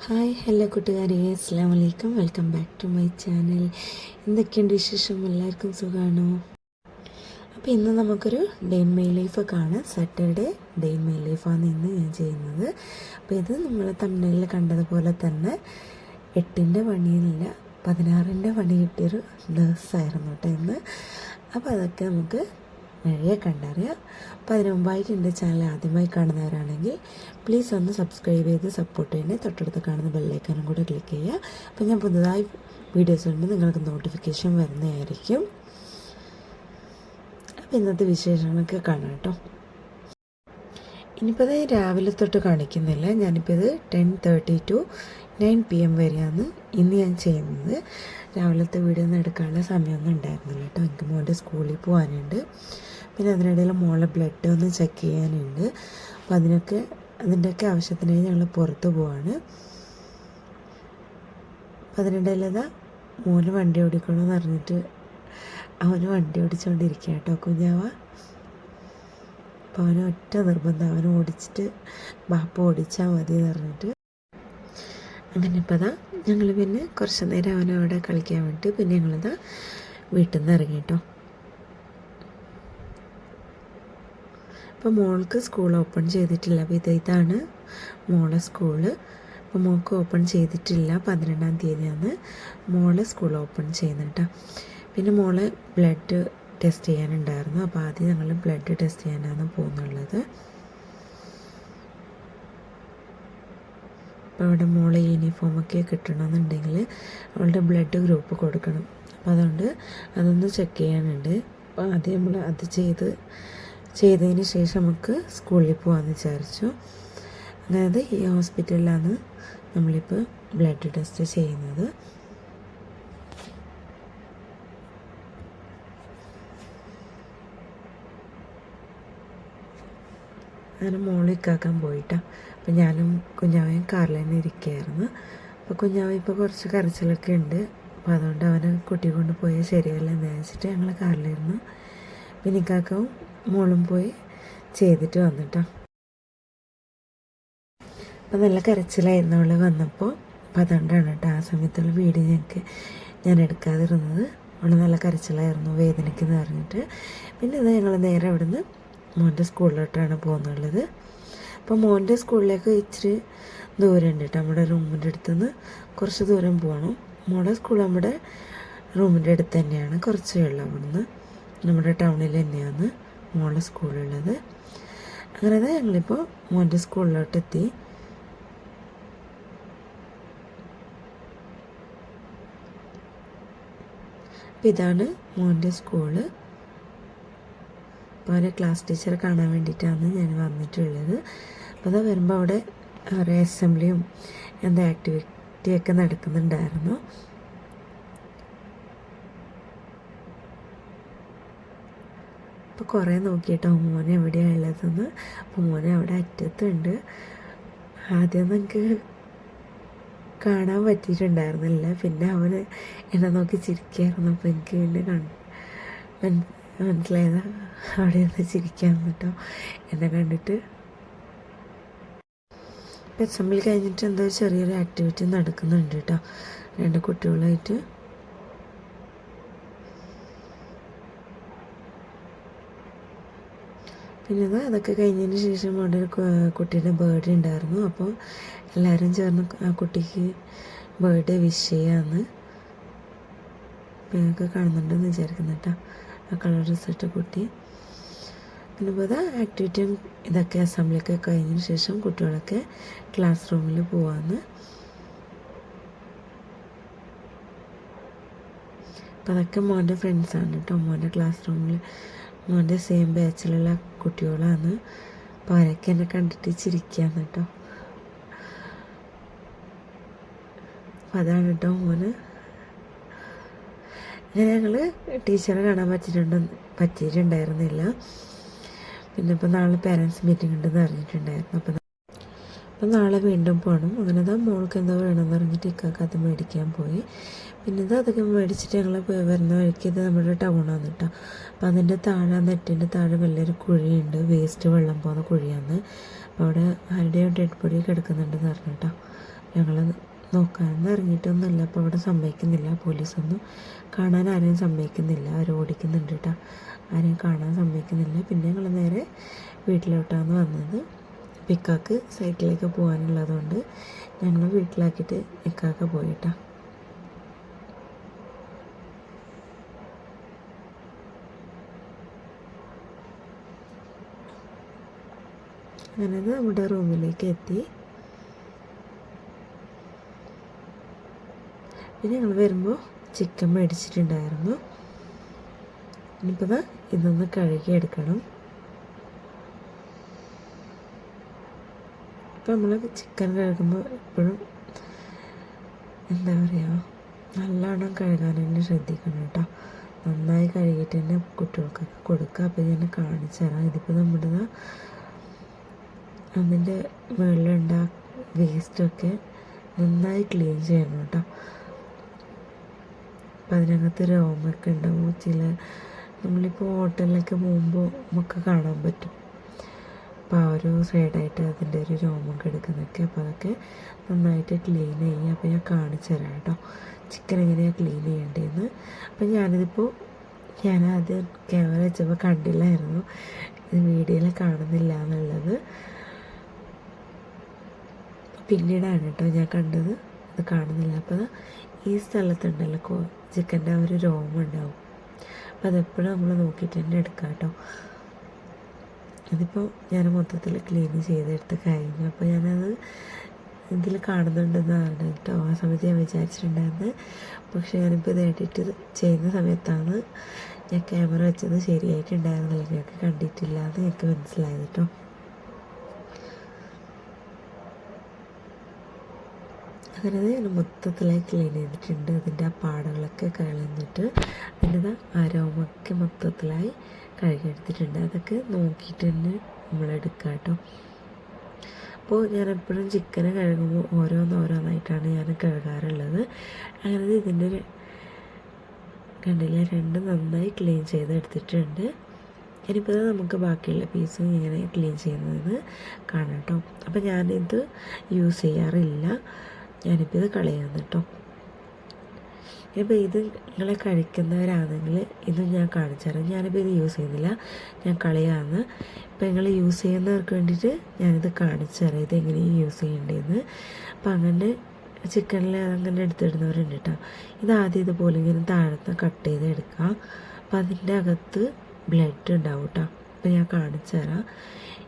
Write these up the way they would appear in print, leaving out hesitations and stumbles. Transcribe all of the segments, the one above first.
Hi hello കൂട്ടുകാരെ, അസ്സാം വലൈക്കും. Welcome back to my channel. എന്തൊക്കെയുണ്ട് വിശേഷം? എല്ലാവർക്കും സുഖമാണോ? അപ്പോൾ ഇന്ന് നമുക്കൊരു ഡേ ഇൻ മൈ ലൈഫ് കാണാം. സാറ്റർഡേ ഡേ ഇൻ മൈ ലൈഫാണ് ഇന്ന് ഞാൻ ചെയ്യുന്നത്. അപ്പോൾ ഇത് നമ്മൾ തമിഴിൽ കണ്ടതുപോലെ തന്നെ 8ൻ്റെ പണിയില്ല 16ൻ്റെ പണി കിട്ടിയൊരു ദിവസമായിരുന്നു കേട്ടോ ഇന്ന്. അപ്പോൾ അതൊക്കെ നമുക്ക് വഴിയെ കണ്ടറിയാം. അപ്പോൾ അതിന് മുമ്പായിട്ട് എൻ്റെ ചാനൽ ആദ്യമായി കാണുന്നവരാണെങ്കിൽ പ്ലീസ് ഒന്ന് സബ്സ്ക്രൈബ് ചെയ്ത് സപ്പോർട്ട് ചെയ്യണേ. തൊട്ടടുത്ത് കാണുന്ന ബെല്ലൈക്കനും കൂടെ ക്ലിക്ക് ചെയ്യുക. അപ്പോൾ ഞാൻ പുതുതായി വീഡിയോസ് ഉണ്ട് നിങ്ങൾക്ക് നോട്ടിഫിക്കേഷൻ വരുന്നതായിരിക്കും. അപ്പോൾ ഇന്നത്തെ വിശേഷങ്ങളൊക്കെ കാണാം കേട്ടോ. ഇനിയിപ്പോൾ അത് രാവിലെ തൊട്ട് കാണിക്കുന്നില്ല. ഞാനിപ്പോൾ ഇത് 10:30 to 9 PM വരെയാണ് ഇന്ന് ഞാൻ ചെയ്യുന്നത്. രാവിലത്തെ വീഡിയോ ഒന്നും എടുക്കാനുള്ള സമയമൊന്നും ഉണ്ടായിരുന്നില്ല കേട്ടോ. എനിക്ക് മോൻ്റെ സ്കൂളിൽ പോകാനുണ്ട്. പിന്നെ അതിനിടയിൽ മോളെ ബ്ലഡ് ഒന്ന് ചെക്ക് ചെയ്യാനുണ്ട്. അപ്പോൾ അതിൻ്റെയൊക്കെ ആവശ്യത്തിനായി ഞങ്ങൾ പുറത്ത് പോവാണ്. അപ്പോൾ അതിനിടയിലതാ മോന് വണ്ടി ഓടിക്കണമെന്ന് പറഞ്ഞിട്ട് അവന് വണ്ടി ഓടിച്ചുകൊണ്ടിരിക്കുക കേട്ടോ കുഞ്ഞാവ. അപ്പോൾ അവന് ഒറ്റ നിർബന്ധം, അവന് ഓടിച്ചിട്ട് ബാപ്പ ഓടിച്ചാൽ മതി എന്ന് പറഞ്ഞിട്ട്. അങ്ങനെ ഇപ്പോൾ അതാ ഞങ്ങൾ പിന്നെ കുറച്ച് നേരം അവനവിടെ കളിക്കാൻ വേണ്ടി പിന്നെ ഞങ്ങളിതാ വീട്ടിൽ നിന്ന് ഇറങ്ങി കേട്ടോ. അപ്പോൾ മോൾക്ക് സ്കൂൾ ഓപ്പൺ ചെയ്തിട്ടില്ല. അപ്പോൾ ഇതാണ് മോളെ സ്കൂള്. അപ്പോൾ മോൾക്ക് ഓപ്പൺ ചെയ്തിട്ടില്ല. 12-ാം തീയതിയാണ് മോളെ സ്കൂൾ ഓപ്പൺ ചെയ്യുന്നത് കേട്ടോ. പിന്നെ മോളെ ബ്ലഡ് ടെസ്റ്റ് ചെയ്യാനുണ്ടായിരുന്നു. അപ്പോൾ ആദ്യം ഞങ്ങൾ ബ്ലഡ് ടെസ്റ്റ് ചെയ്യാനാണ് പോകുന്നുള്ളത്. അപ്പോൾ അവിടെ മോളെ യൂണിഫോമൊക്കെ കിട്ടണമെന്നുണ്ടെങ്കിൽ അവളുടെ ബ്ലഡ് ഗ്രൂപ്പ് കൊടുക്കണം. അപ്പോൾ അതുകൊണ്ട് അതൊന്ന് ചെക്ക് ചെയ്യാനുണ്ട്. അപ്പോൾ ആദ്യം നമ്മൾ അത് ചെയ്തതിന് ശേഷം നമുക്ക് സ്കൂളിൽ പോകാമെന്ന് വിചാരിച്ചു. അതായത് ഈ ഹോസ്പിറ്റലിലാണ് നമ്മളിപ്പോൾ ബ്ലഡ് ടെസ്റ്റ് ചെയ്യുന്നത്. അങ്ങനെ മോളിക്കാക്കാൻ പോയിട്ടാണ്. അപ്പോൾ ഞാനും കുഞ്ഞാവയും കാറിൽ തന്നെ ഇരിക്കുകയായിരുന്നു. അപ്പോൾ കുഞ്ഞാവ ഇപ്പോൾ കുറച്ച് കരച്ചിലൊക്കെ ഉണ്ട്. അപ്പോൾ അതുകൊണ്ട് അവനെ കുട്ടി കൊണ്ട് പോയാൽ ശരിയല്ല എന്ന് വെച്ചിട്ട് ഞങ്ങൾ കാറിലിരുന്നു. പിന്നെ ഇക്കാക്കവും മോളും പോയി ചെയ്തിട്ട് വന്നിട്ടാ. അപ്പോൾ നല്ല കരച്ചിലായിരുന്നു അവൾ വന്നപ്പോൾ. അപ്പോൾ അതുകൊണ്ടാണ് കേട്ടോ ആ സമയത്തുള്ള വീഡിയോ ഞാൻ എടുക്കാതിരുന്നത്. അവൾ നല്ല കരച്ചിലായിരുന്നു, വേദനയ്ക്കെന്ന് പറഞ്ഞിട്ട്. പിന്നെ ഇത് ഞങ്ങൾ നേരെ അവിടുന്ന് മോൻ്റെ സ്കൂളിലോട്ടാണ് പോകുന്നുള്ളത്. അപ്പോൾ മോൻ്റെ സ്കൂളിലേക്ക് ഇച്ചിരി ദൂരമുണ്ട് കേട്ടോ. നമ്മുടെ റൂമിൻ്റെ അടുത്തുനിന്ന് കുറച്ച് ദൂരം പോകണം. മോളുടെ സ്കൂൾ നമ്മുടെ റൂമിൻ്റെ അടുത്ത് തന്നെയാണ്, കുറച്ചേ ഉള്ളൂ. അവിടുന്ന് നമ്മുടെ ടൗണിൽ തന്നെയാണ് മോളുടെ സ്കൂളുള്ളത്. അങ്ങനെ ഞങ്ങളിപ്പോൾ മോൻ്റെ സ്കൂളിലോട്ടെത്തി. അപ്പോൾ ഇതാണ് മോൻ്റെ സ്കൂള്. അപ്പോൾ അവരെ ക്ലാസ് ടീച്ചറെ കാണാൻ വേണ്ടിയിട്ടാണ് ഞാൻ വന്നിട്ടുള്ളത്. അപ്പോൾ അത് വരുമ്പോൾ അവിടെ ഒരു അസംബ്ലിയും എന്താ ആക്ടിവിറ്റിയൊക്കെ നടക്കുന്നുണ്ടായിരുന്നു. അപ്പോൾ കുറേ നോക്കിയിട്ടോ മോനെ എവിടെയാണ് ഉള്ളതെന്ന്. അപ്പോൾ മോനെ അവിടെ അറ്റത്തുണ്ട്. ആദ്യം എനിക്ക് കാണാൻ പറ്റിയിട്ടുണ്ടായിരുന്നില്ല. പിന്നെ അവന് എന്നെ നോക്കി ചിരിക്കായിരുന്നു. അപ്പോൾ എനിക്ക് പിന്നെ മനസ്സിലായതാ അവിടെ നിന്ന് ചിരിക്കാൻ കേട്ടോ എന്നെ കണ്ടിട്ട്. അസംബ്ലി കഴിഞ്ഞിട്ട് എന്തോ ചെറിയൊരു ആക്ടിവിറ്റി നടക്കുന്നുണ്ട് കേട്ടോ 2 കുട്ടികളായിട്ട്. പിന്നെ അതൊക്കെ കഴിഞ്ഞതിന് ശേഷം അവിടെ ഒരു കുട്ടിയുടെ ബർത്ത്ഡേ ഉണ്ടായിരുന്നു. അപ്പോൾ എല്ലാവരും ചേർന്ന് ആ കുട്ടിക്ക് ബർത്ത്ഡേ വിഷ് ചെയ്യാമെന്ന് ഞങ്ങൾക്ക് കാണുന്നുണ്ടെന്ന് വിചാരിക്കുന്നു കേട്ടോ ആ കളർ ഡ്രസ്സിട്ട കുട്ടി. പിന്നെ ഇപ്പോൾ ആക്ടിവിറ്റിയും ഇതൊക്കെ അസംബ്ലിയൊക്കെ കഴിഞ്ഞതിന് ശേഷം കുട്ടികളൊക്കെ ക്ലാസ് റൂമിൽ പോവാമെന്ന്. അപ്പോൾ അതൊക്കെ മോൻ്റെ ഫ്രണ്ട്സാണ് കേട്ടോ. മോൻ്റെ ക്ലാസ് റൂമിൽ മോൻ്റെ സെയിം ബാച്ചിലുള്ള കുട്ടികളാണ്. അപ്പോൾ അവരൊക്കെ എന്നെ കണ്ടിട്ട് ചിരിക്കുകയാണ് കേട്ടോ. അപ്പോൾ അതാണ് കേട്ടോ മോന്. അങ്ങനെ ഞങ്ങൾ ടീച്ചറെ കാണാൻ പറ്റിയിട്ടുണ്ടായിരുന്നില്ല. പിന്നെ ഇപ്പോൾ നാളെ പേരൻറ്റ്സ് മീറ്റിംഗ് ഉണ്ടെന്ന് അറിഞ്ഞിട്ടുണ്ടായിരുന്നു. അപ്പോൾ നാളെ വീണ്ടും പോകണം. അങ്ങനെ മോൾക്ക് എന്തോ വേണമെന്ന് പറഞ്ഞിട്ട് ഇക്കാക്ക് അത് മേടിക്കാൻ പോയി. പിന്നെ അതൊക്കെ മേടിച്ചിട്ട് ഞങ്ങൾ വരുന്ന വഴിക്ക് ഇത് നമ്മുടെ ടൗണാണ് കേട്ടോ. അപ്പോൾ അതിൻ്റെ താഴെ നെറ്റിൻ്റെ താഴെ വലിയൊരു കുഴിയുണ്ട്, വേസ്റ്റ് വെള്ളം പോകുന്ന കുഴിയാണ്. അപ്പോൾ അവിടെ ആരുടെയോ ഡെഡ് ബോഡി കിടക്കുന്നുണ്ടെന്ന് പറഞ്ഞു കേട്ടോ. ഞങ്ങൾ നോക്കാനൊന്നും ഇറങ്ങിയിട്ടൊന്നുമില്ല. അപ്പോൾ അവിടെ സമ്മതിക്കുന്നില്ല, പോലീസൊന്നും കാണാൻ ആരെയും സമ്മതിക്കുന്നില്ല. അവർ ഓടിക്കുന്നുണ്ട് കേട്ടോ, ആരെയും കാണാൻ സമ്മതിക്കുന്നില്ല. പിന്നെ ഞങ്ങൾ നേരെ വീട്ടിലോട്ടാണ് വന്നത്. ഇക്കാക്ക് സൈറ്റിലേക്ക് പോകാനുള്ളതുകൊണ്ട് ഞങ്ങൾ വീട്ടിലാക്കിയിട്ട് ഇക്കാക്ക പോയിട്ടാ. അങ്ങനെ നമ്മുടെ റൂമിലേക്ക് എത്തി. പിന്നെ ഞങ്ങൾ വരുമ്പോൾ ചിക്കൻ മേടിച്ചിട്ടുണ്ടായിരുന്നു. ഇനിയിപ്പോൾ ഇതൊന്ന് കഴുകിയെടുക്കണം. ഇപ്പം നമ്മൾ ചിക്കൻ കഴുകുമ്പോൾ എപ്പോഴും എന്താ പറയുക, നല്ലോണം കഴുകാൻ തന്നെ ശ്രദ്ധിക്കണം കേട്ടോ. നന്നായി കഴുകിയിട്ട് തന്നെ കുട്ടികൾക്കൊക്കെ കൊടുക്കുക. അപ്പോൾ ഞാൻ കാണിച്ചു തരാം. ഇതിപ്പോൾ നമ്മുടെ അതിൻ്റെ മുകളിലുണ്ട വേസ്റ്റൊക്കെ നന്നായി ക്ലീൻ ചെയ്യണം കേട്ടോ. അപ്പം അതിനകത്ത് രോമൊക്കെ ഉണ്ടാവും. നമ്മളിപ്പോൾ ഹോട്ടലിലൊക്കെ പോകുമ്പോൾ നമുക്ക് കാണാൻ പറ്റും. അപ്പോൾ ആ ഒരു സൈഡായിട്ട് അതിൻ്റെ ഒരു രോമം കിടക്കുന്നൊക്കെ. അപ്പോൾ അതൊക്കെ നന്നായിട്ട് ക്ലീൻ ചെയ്യുക. അപ്പോൾ ഞാൻ കാണിച്ചു തരാം കേട്ടോ ചിക്കൻ എങ്ങനെയാണ് ക്ലീൻ ചെയ്യേണ്ടതെന്ന്. അപ്പം ഞാനാദ്യം ക്യാമറ വെച്ചപ്പോൾ കണ്ടില്ലായിരുന്നു, ഇത് വീഡിയോയിൽ കാണുന്നില്ല എന്നുള്ളത്. പിന്നീടാണ് കേട്ടോ ഞാൻ കണ്ടത്, അത് കാണുന്നില്ല. അപ്പോൾ ഈ സ്ഥലത്തുണ്ടല്ലോ ചിക്കൻ്റെ ആ ഒരു രോമം ഉണ്ടാവും. അപ്പോൾ അതെപ്പോഴും നമ്മൾ നോക്കിയിട്ട് തന്നെ എടുക്കാം കേട്ടോ. അതിപ്പോൾ ഞാൻ മൊത്തത്തിൽ ക്ലീൻ ചെയ്തെടുത്ത് കഴിഞ്ഞു. അപ്പോൾ ഞാനത് ഇതിൽ കാണുന്നുണ്ടെന്നാണ് കേട്ടോ ആ സമയത്ത് ഞാൻ വിചാരിച്ചിട്ടുണ്ടായിരുന്നത്. പക്ഷേ ഞാനിപ്പോൾ ഇത് എഡിറ്റ് ചെയ്യുന്ന സമയത്താണ് ഞാൻ ക്യാമറ വെച്ചത് ശരിയായിട്ടുണ്ടായിരുന്നില്ല, ഞങ്ങൾക്ക് കണ്ടിട്ടില്ല എന്ന് എനിക്ക് മനസ്സിലായത് കേട്ടോ. അങ്ങനെ ഞാൻ മൊത്തത്തിലായി ക്ലീൻ ചെയ്തിട്ടുണ്ട്. അതിൻ്റെ ആ പാടകളൊക്കെ കളഞ്ഞിട്ട് അതിൻ്റെ ആരോമൊക്കെ മൊത്തത്തിലായി കഴുകിയെടുത്തിട്ടുണ്ട്. അതൊക്കെ നോക്കിയിട്ട് തന്നെ നമ്മളെടുക്കുക കേട്ടോ. അപ്പോൾ ഞാൻ എപ്പോഴും ചിക്കന് കഴുകുമ്പോൾ ഓരോന്നായിട്ടാണ് ഞാൻ കഴുകാറുള്ളത്. അങ്ങനെ ഇതിൻ്റെ കണ്ടില്ല, രണ്ടും നന്നായി ക്ലീൻ ചെയ്തെടുത്തിട്ടുണ്ട്. ഇനിയിപ്പോൾ നമുക്ക് ബാക്കിയുള്ള പീസും ഇങ്ങനെ ക്ലീൻ ചെയ്യുന്നത് കാണാം കേട്ടോ. അപ്പോൾ ഞാനിത് യൂസ് ചെയ്യാറില്ല, ഞാനിപ്പോൾ ഇത് കളയാന്ന് കേട്ടോ. ഇപ്പോൾ ഇത് നിങ്ങളെ കഴിക്കുന്നവരാണെങ്കിൽ ഇതും ഞാൻ കാണിച്ചു തരാം. ഞാനിപ്പോൾ ഇത് യൂസ് ചെയ്യുന്നില്ല, ഞാൻ കളയാന്ന്. ഇപ്പോൾ നിങ്ങൾ യൂസ് ചെയ്യുന്നവർക്ക് വേണ്ടിയിട്ട് ഞാനിത് കാണിച്ചു തരാം, ഇതെങ്ങനെയാണ് യൂസ് ചെയ്യേണ്ടതെന്ന്. അപ്പോൾ അങ്ങനെ ചിക്കനിൽ അങ്ങനെ എടുത്തിടുന്നവരുണ്ട് കേട്ടോ. ഇതാദ്യം ഇതുപോലെ ഇങ്ങനെ താഴത്ത് കട്ട് ചെയ്ത് എടുക്കുക. അപ്പോൾ അതിൻ്റെ അകത്ത് ബ്ലഡ് ഉണ്ടാവും കേട്ടോ. അപ്പോൾ ഞാൻ കാണിച്ചു തരാം.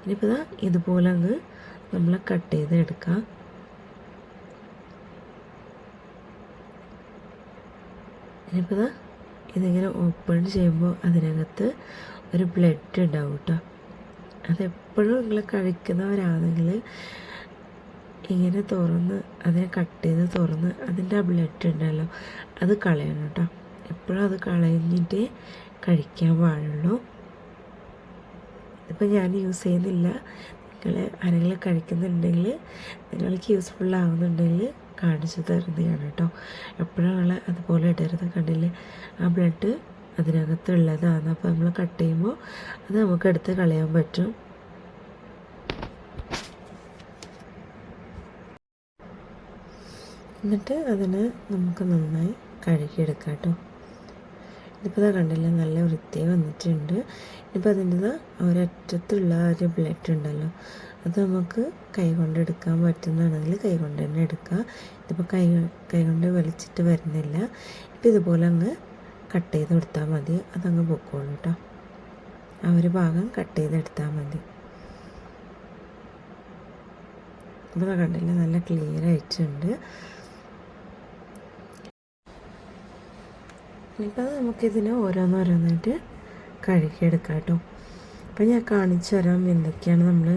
ഇനിയിപ്പോൾ ഇതുപോലെ അങ്ങ് നമ്മൾ കട്ട് ചെയ്ത് എടുക്കുക. ഇനിയിപ്പോൾ ഇതിങ്ങനെ ഓപ്പൺ ചെയ്യുമ്പോൾ അതിനകത്ത് ഒരു ബ്ലഡ് ഉണ്ടാവും കേട്ടോ. അതെപ്പോഴും നിങ്ങൾ കഴിക്കുന്നവരാണെങ്കിൽ ഇങ്ങനെ തുറന്ന് അതിനെ കട്ട് ചെയ്ത് തുറന്ന് അതിൻ്റെ ആ ബ്ലഡ് ഉണ്ടല്ലോ അത് കളയണം കേട്ടോ. എപ്പോഴും അത് കളഞ്ഞിട്ടേ കഴിക്കാൻ പാടുള്ളൂ. ഇപ്പം ഞാൻ യൂസ് ചെയ്യുന്നില്ല, നിങ്ങൾ ആരെങ്കിലും കഴിക്കുന്നുണ്ടെങ്കിൽ നിങ്ങൾക്ക് യൂസ്ഫുൾ ആവുന്നുണ്ടെങ്കിൽ കാണിച്ചു തരുന്നതാണ് കേട്ടോ. എപ്പോഴും നിങ്ങൾ അതുപോലെ ഇടരുത്. കണ്ടില്ലേ, ആ ബ്ലഡ് അതിനകത്തുള്ളതാണ്. അപ്പോൾ നമ്മൾ കട്ട് ചെയ്യുമ്പോൾ അത് നമുക്ക് എടുത്ത് കളയാൻ പറ്റും. എന്നിട്ട് അതിന് നമുക്ക് നന്നായി കഴുകിയെടുക്കാം കേട്ടോ. ഇതിപ്പോൾ കണ്ടില്ല, നല്ല വൃത്തിയായി വന്നിട്ടുണ്ട്. ഇപ്പോൾ അതിൻ്റെ ഒരറ്റത്തുള്ള ഒരു ബ്ലഡ് ഉണ്ടല്ലോ അത് നമുക്ക് കൈ കൊണ്ട് എടുക്കാൻ പറ്റുന്നതാണെങ്കിൽ കൈ കൊണ്ട് തന്നെ എടുക്കുക. ഇതിപ്പോൾ കൈ കൊണ്ട് വലിച്ചിട്ട് വരുന്നില്ല. ഇപ്പോൾ ഇതുപോലെ അങ്ങ് കട്ട് ചെയ്ത് കൊടുത്താൽ മതി, അതങ്ങ് പൊക്കോളൂ കേട്ടോ. ആ ഒരു ഭാഗം കട്ട് ചെയ്തെടുത്താൽ മതി. ഇപ്പോൾ കണ്ടില്ല, നല്ല ക്ലിയർ ആയിട്ടുണ്ട്. ഇനിയിപ്പോൾ നമുക്കിതിന് ഓരോന്നോരോന്നായിട്ട് കഴുകിയെടുക്കാം കേട്ടോ. അപ്പോൾ ഞാൻ കാണിച്ചു തരാം എന്തൊക്കെയാണ് നമ്മൾ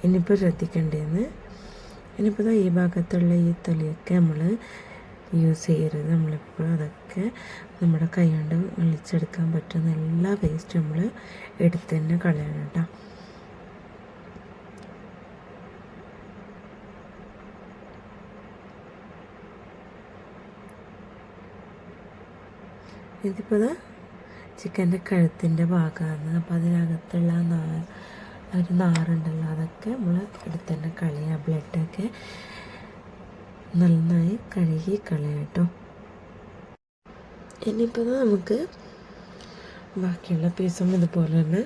ഇനിയിപ്പോൾ ശ്രദ്ധിക്കേണ്ടതെന്ന്. ഇനിയിപ്പോൾ ഈ ഭാഗത്തുള്ള ഈ തൊലിയൊക്കെ നമ്മൾ യൂസ് ചെയ്യരുത്. നമ്മളെപ്പോഴും അതൊക്കെ നമ്മുടെ കൈ കൊണ്ട് വലിച്ചെടുക്കാൻ പറ്റുന്ന എല്ലാ വേസ്റ്റും നമ്മൾ എടുത്ത് തന്നെ കളയണം കേട്ടോ. ഇതിപ്പോൾ ചിക്കൻ്റെ കഴുത്തിൻ്റെ ഭാഗമാണ്. അപ്പോൾ അതിനകത്തുള്ള ഒരു നാറുണ്ടല്ലോ അതൊക്കെ നമ്മൾ എടുത്ത് തന്നെ കളയുക. ബ്ലഡൊക്കെ നന്നായി കഴുകി കളയാം കേട്ടോ. ഇനിയിപ്പോൾ നമുക്ക് ബാക്കിയുള്ള പീസും ഇതുപോലെ തന്നെ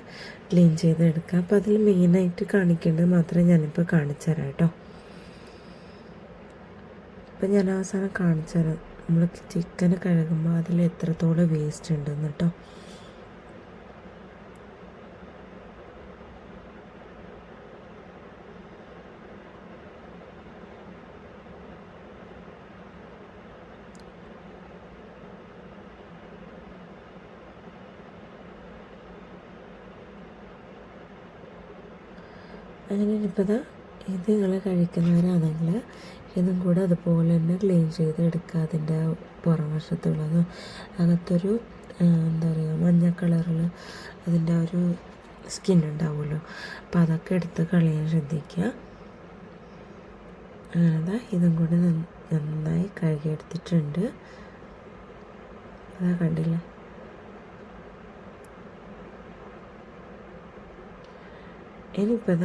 ക്ലീൻ ചെയ്തെടുക്കാം. അപ്പോൾ അതിൽ മെയിനായിട്ട് കാണിക്കേണ്ടത് മാത്രമേ ഞാനിപ്പോൾ കാണിച്ചു തരാം കേട്ടോ. അപ്പം ഞാൻ അവസാനം കാണിച്ചു തരാം നമ്മൾ ചിക്കൻ കഴുകുമ്പോൾ അതിൽ എത്രത്തോളം വേസ്റ്റ് ഉണ്ടെന്ന് കേട്ടോ. അങ്ങനെ ഇപ്പോൾ ഇത് നിങ്ങൾ കഴിക്കുന്നവരാണെങ്കിൽ ഇതും കൂടെ അതുപോലെ തന്നെ ക്ലീൻ ചെയ്തെടുക്കുക. അതിൻ്റെ പുറം വശത്തുള്ളതും അകത്തൊരു എന്താ പറയുക മഞ്ഞ കളറിൽ അതിൻ്റെ ഒരു സ്കിൻ ഉണ്ടാവുമല്ലോ, അപ്പോൾ അതൊക്കെ എടുത്ത് കളയാൻ ശ്രദ്ധിക്കുക. അങ്ങനെ ഇതും കൂടി നന്നായി കഴുകിയെടുത്തിട്ടുണ്ട്. അതാ കണ്ടില്ല. ഇനിയിപ്പോൾ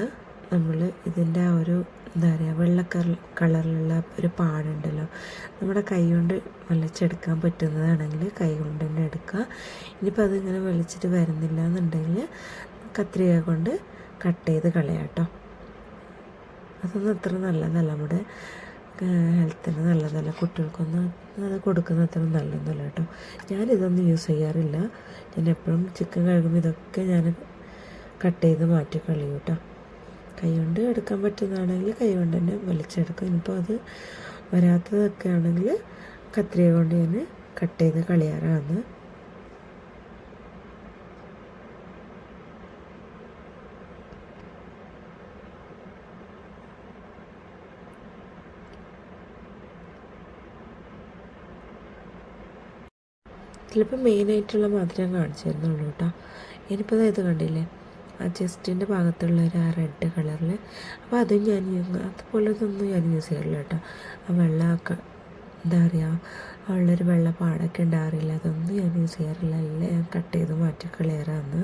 നമ്മൾ ഇതിൻ്റെ ആ ഒരു എന്താ പറയുക വെള്ള കളറിലുള്ള ഒരു പാടുണ്ടല്ലോ, നമ്മുടെ കൈ കൊണ്ട് വലിച്ചെടുക്കാൻ പറ്റുന്നതാണെങ്കിൽ കൈ കൊണ്ട് തന്നെ എടുക്കുക. ഇനിയിപ്പോൾ അതിങ്ങനെ വലിച്ചിട്ട് വരുന്നില്ല എന്നുണ്ടെങ്കിൽ കത്രിക കൊണ്ട് കട്ട് ചെയ്ത് കളയാം കേട്ടോ. അതൊന്നും അത്ര നല്ലതല്ല, നമ്മുടെ ഹെൽത്തിന് നല്ലതല്ല, കുട്ടികൾക്കൊന്നും അത് കൊടുക്കുന്ന അത്ര നല്ലതല്ല കേട്ടോ. ഞാനിതൊന്നും യൂസ് ചെയ്യാറില്ല. ഞാൻ എപ്പോഴും ചിക്കൻ കഴുകുമ്പോൾ ഇതൊക്കെ ഞാൻ കട്ട് ചെയ്ത് മാറ്റി കളയും കേട്ടോ. കൈ കൊണ്ട് എടുക്കാൻ പറ്റുന്നതാണെങ്കിൽ കൈ കൊണ്ട് തന്നെ വലിച്ചെടുക്കും. ഇനിയിപ്പോൾ അത് വരാത്തതൊക്കെ ആണെങ്കിൽ കത്രിക കൊണ്ട് ഞാൻ കട്ട് ചെയ്ത് കളയാറാണ്. ചിലപ്പോൾ മെയിനായിട്ടുള്ള മാത്രമേ കാണിച്ചു തരുന്നുള്ളൂ കേട്ടോ. ഇനിയിപ്പോൾ ഇത് കണ്ടില്ലേ, ആ ചെസ്റ്റിൻ്റെ ഭാഗത്തുള്ള ഒരു ആ റെഡ് കളറിൽ, അപ്പോൾ അതും ഞാൻ അതുപോലതൊന്നും ഞാൻ യൂസ് ചെയ്യാറില്ല കേട്ടോ. ആ വെള്ളമൊക്കെ എന്താ പറയുക ഉള്ളൊരു വെള്ള പാടൊക്കെ ഉണ്ടാകാറില്ല, അതൊന്നും ഞാൻ യൂസ് ചെയ്യാറില്ല. എല്ലാം ഞാൻ കട്ട് ചെയ്ത് മാറ്റി കളയാറാണ്.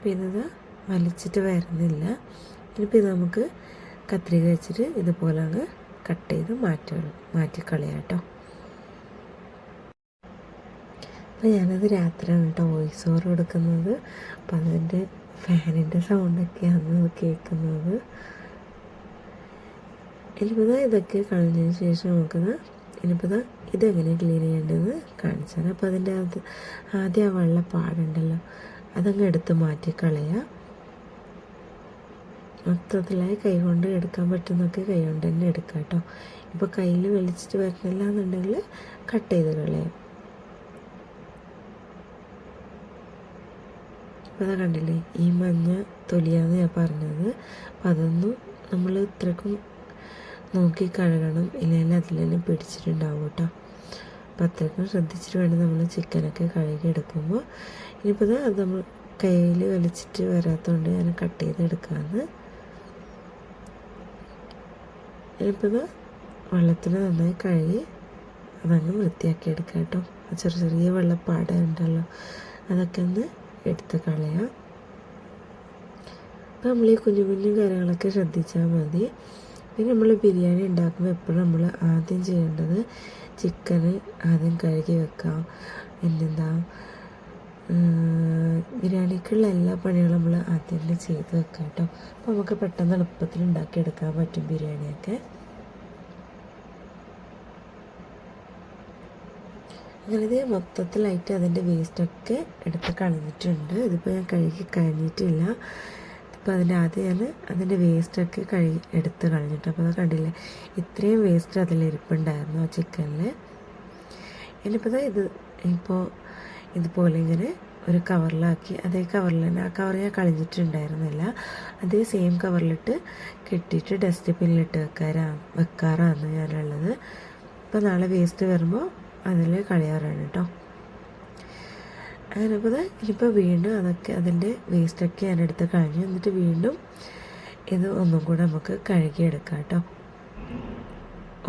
പിന്നെ ഇത് വലിച്ചിട്ട് വരുന്നില്ല. ഇനിയിപ്പോൾ ഇത് നമുക്ക് കത്രിക വെച്ചിട്ട് ഇതുപോലെ അങ്ങ് കട്ട് ചെയ്ത് മാറ്റിക്കളയാം കേട്ടോ. അപ്പോൾ ഞാനത് രാത്രിയാണ് കേട്ടോ വോയിസ് ഓവർ കൊടുക്കുന്നത്. അപ്പം അതിൻ്റെ ഫാനിൻ്റെ സൗണ്ടൊക്കെയാണ് കേൾക്കുന്നത്. ഇനിയിപ്പോൾ ഇതൊക്കെ കളഞ്ഞതിന് ശേഷം നമുക്കത് ഇനിയിപ്പോൾ ഇതെങ്ങനെ ക്ലീൻ ചെയ്യേണ്ടതെന്ന് കാണിച്ചാൽ, അപ്പോൾ അതിൻ്റെ ആദ്യം ആ വെള്ള പാടുണ്ടല്ലോ അതങ്ങ് എടുത്ത് മാറ്റി കളയുക. മൊത്തത്തിലായി കൈ കൊണ്ട് എടുക്കാൻ പറ്റുന്നൊക്കെ കൈ കൊണ്ട് തന്നെ എടുക്കാം കേട്ടോ. ഇപ്പോൾ കയ്യിൽ വലിച്ചിട്ട് വരുന്നില്ല എന്നുണ്ടെങ്കിൽ കട്ട് ചെയ്ത് കളയാം. അപ്പോൾ കണ്ടില്ലേ, ഈ മഞ്ഞ തൊലിയാന്ന് ഞാൻ പറഞ്ഞത്. അപ്പം അതൊന്നും നമ്മൾ ഇത്രക്കും നോക്കി കഴുകണം, ഇല്ലെങ്കിൽ അതിൽ തന്നെ പിടിച്ചിട്ടുണ്ടാവും കേട്ടോ. അപ്പം അത്രക്കും ശ്രദ്ധിച്ചിട്ട് വേണം നമ്മൾ ചിക്കനൊക്കെ കഴുകി എടുക്കുമ്പോൾ. ഇനിയിപ്പോൾ അത് നമ്മൾ കയ്യിൽ വലിച്ചിട്ട് വരാത്തതുകൊണ്ട് ഞാൻ കട്ട് ചെയ്തെടുക്കാമെന്ന്. ഇനിയിപ്പോൾ വെള്ളത്തിൽ നന്നായി കഴുകി അതങ്ങ് വൃത്തിയാക്കി എടുക്കാം കേട്ടോ. ചെറിയ ചെറിയ വെള്ളപ്പാട ഉണ്ടല്ലോ അതൊക്കെ ഒന്ന് എടുത്ത് കളയാം. അപ്പോൾ നമ്മൾ ഈ കുഞ്ഞു കുഞ്ഞു കാര്യങ്ങളൊക്കെ ശ്രദ്ധിച്ചാൽ മതി. പിന്നെ നമ്മൾ ബിരിയാണി ഉണ്ടാക്കുമ്പോൾ എപ്പോഴും നമ്മൾ ആദ്യം ചെയ്യേണ്ടത് ചിക്കന് ആദ്യം കഴുകി വെക്കാം. പിന്നെന്താ ബിരിയാണിക്കുള്ള എല്ലാ പണികളും നമ്മൾ ആദ്യം തന്നെ ചെയ്ത് വെക്കാം കേട്ടോ. അപ്പോൾ നമുക്ക് പെട്ടെന്ന് എളുപ്പത്തിൽ ഉണ്ടാക്കിയെടുക്കാൻ പറ്റും ബിരിയാണിയൊക്കെ. അങ്ങനെ ഇത് മൊത്തത്തിലായിട്ട് അതിൻ്റെ വേസ്റ്റൊക്കെ എടുത്ത് കളഞ്ഞിട്ടുണ്ട്. ഇതിപ്പോൾ ഞാൻ കഴുകി കഴിഞ്ഞിട്ടില്ല. ഇപ്പോൾ അതിൻ്റെ ആദ്യം ഞാൻ അതിൻ്റെ വേസ്റ്റൊക്കെ എടുത്ത് കളഞ്ഞിട്ട്, അപ്പോൾ അത് കണ്ടില്ലേ ഇത്രയും വേസ്റ്റ് അതിലിരിപ്പുണ്ടായിരുന്നു ആ ചിക്കനിൽ. ഇനിയിപ്പോൾ ഇപ്പോൾ ഇതുപോലെ ഇങ്ങനെ ഒരു കവറിലാക്കി, അതേ കവറിൽ തന്നെ, ആ കവർ ഞാൻ കളഞ്ഞിട്ടുണ്ടായിരുന്നില്ല, അതേ സെയിം കവറിലിട്ട് കെട്ടിയിട്ട് ഡസ്റ്റ്ബിന്നിലിട്ട് വെക്കാറാണ് ഞാനുള്ളത്. അപ്പോൾ നാളെ വേസ്റ്റ് വരുമ്പോൾ അതിൽ കളയാറാണ് കേട്ടോ. അങ്ങനെ ഇപ്പോൾ ഇനിയിപ്പോൾ വീണ്ടും അതൊക്കെ അതിൻ്റെ വേസ്റ്റൊക്കെ ഞാൻ എടുത്ത് കളഞ്ഞു. എന്നിട്ട് വീണ്ടും ഇത് ഒന്നും കൂടെ നമുക്ക് കഴുകിയെടുക്കാം കേട്ടോ.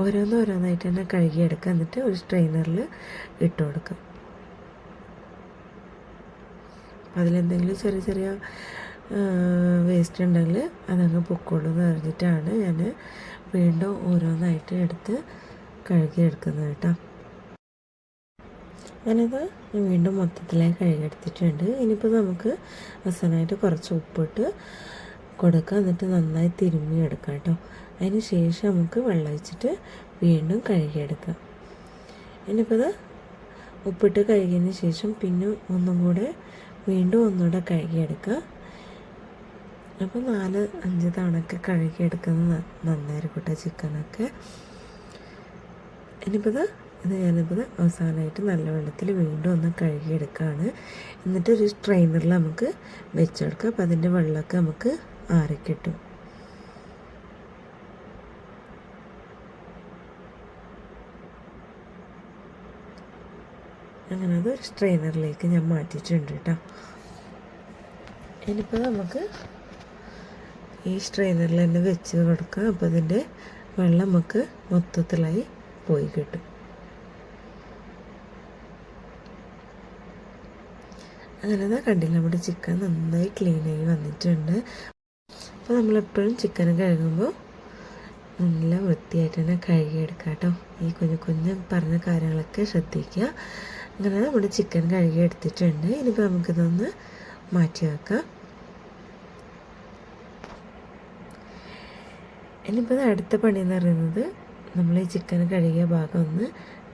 ഓരോന്നായിട്ട് തന്നെ കഴുകിയെടുക്കുക. എന്നിട്ട് ഒരു സ്ട്രെയിനറിൽ ഇട്ട് കൊടുക്കാം. അതിലെന്തെങ്കിലും ചെറിയ ചെറിയ വേസ്റ്റ് ഉണ്ടെങ്കിൽ അതങ്ങ് പൊക്കോളൂ എന്ന് പറഞ്ഞിട്ടാണ് ഞാൻ വീണ്ടും ഓരോന്നായിട്ട് എടുത്ത് കഴുകിയെടുക്കുന്നത് കേട്ടോ. ഞാനത് വീണ്ടും മൊത്തത്തിലായി കഴുകിയെടുത്തിട്ടുണ്ട്. ഇനിയിപ്പോൾ നമുക്ക് അവസാനമായിട്ട് കുറച്ച് ഉപ്പിട്ട് കൊടുക്കുക, എന്നിട്ട് നന്നായി തിരുമ്മിയെടുക്കാം കേട്ടോ. അതിന് ശേഷം നമുക്ക് വെള്ളം ഒഴിച്ചിട്ട് വീണ്ടും കഴുകിയെടുക്കാം. ഇനിയിപ്പോൾ ഇത് ഉപ്പിട്ട് കഴുകിയതിന് ശേഷം പിന്നെ വീണ്ടും ഒന്നുകൂടെ കഴുകിയെടുക്കുക. അപ്പോൾ 4-5 തവണയൊക്കെ കഴുകിയെടുക്കുന്നത് നന്നായിരിക്കും കേട്ടോ ചിക്കനൊക്കെ. ഇനിയിപ്പോൾ ഞാനിപ്പോൾ അവസാനമായിട്ട് നല്ല വെള്ളത്തിൽ വീണ്ടും ഒന്ന് കഴുകിയെടുക്കുകയാണ്. എന്നിട്ട് ഒരു സ്ട്രെയിനറിൽ നമുക്ക് വെച്ചെടുക്കാം. അപ്പോൾ അതിൻ്റെ വെള്ളമൊക്കെ നമുക്ക് ആറിക്കിട്ടും. അങ്ങനെ അത് ഒരു സ്ട്രെയിനറിലേക്ക് ഞാൻ മാറ്റിയിട്ടുണ്ട് കേട്ടോ. ഇനിയിപ്പോൾ നമുക്ക് ഈ സ്ട്രെയിനറിൽ തന്നെ വെച്ച് കൊടുക്കാം. അപ്പോൾ അതിൻ്റെ വെള്ളം നമുക്ക് മൊത്തത്തിലായി പോയി കിട്ടും. അങ്ങനെ കണ്ടില്ല, നമ്മുടെ ചിക്കൻ നന്നായി ക്ലീനായി വന്നിട്ടുണ്ട്. അപ്പോൾ നമ്മളെപ്പോഴും ചിക്കൻ കഴുകുമ്പോൾ നല്ല വൃത്തിയായിട്ട് തന്നെ കഴുകിയെടുക്കാം കേട്ടോ. ഈ കുഞ്ഞു പറഞ്ഞ കാര്യങ്ങളൊക്കെ ശ്രദ്ധിക്കുക. അങ്ങനെ നമ്മുടെ ചിക്കൻ കഴുകി എടുത്തിട്ടുണ്ട്. ഇനിയിപ്പോൾ നമുക്കിതൊന്ന് മാറ്റി വെക്കാം. ഇനിയിപ്പോൾ അടുത്ത പണി എന്ന് പറയുന്നത് നമ്മൾ ഈ ചിക്കൻ കഴുകിയ ഭാഗം ഒന്ന്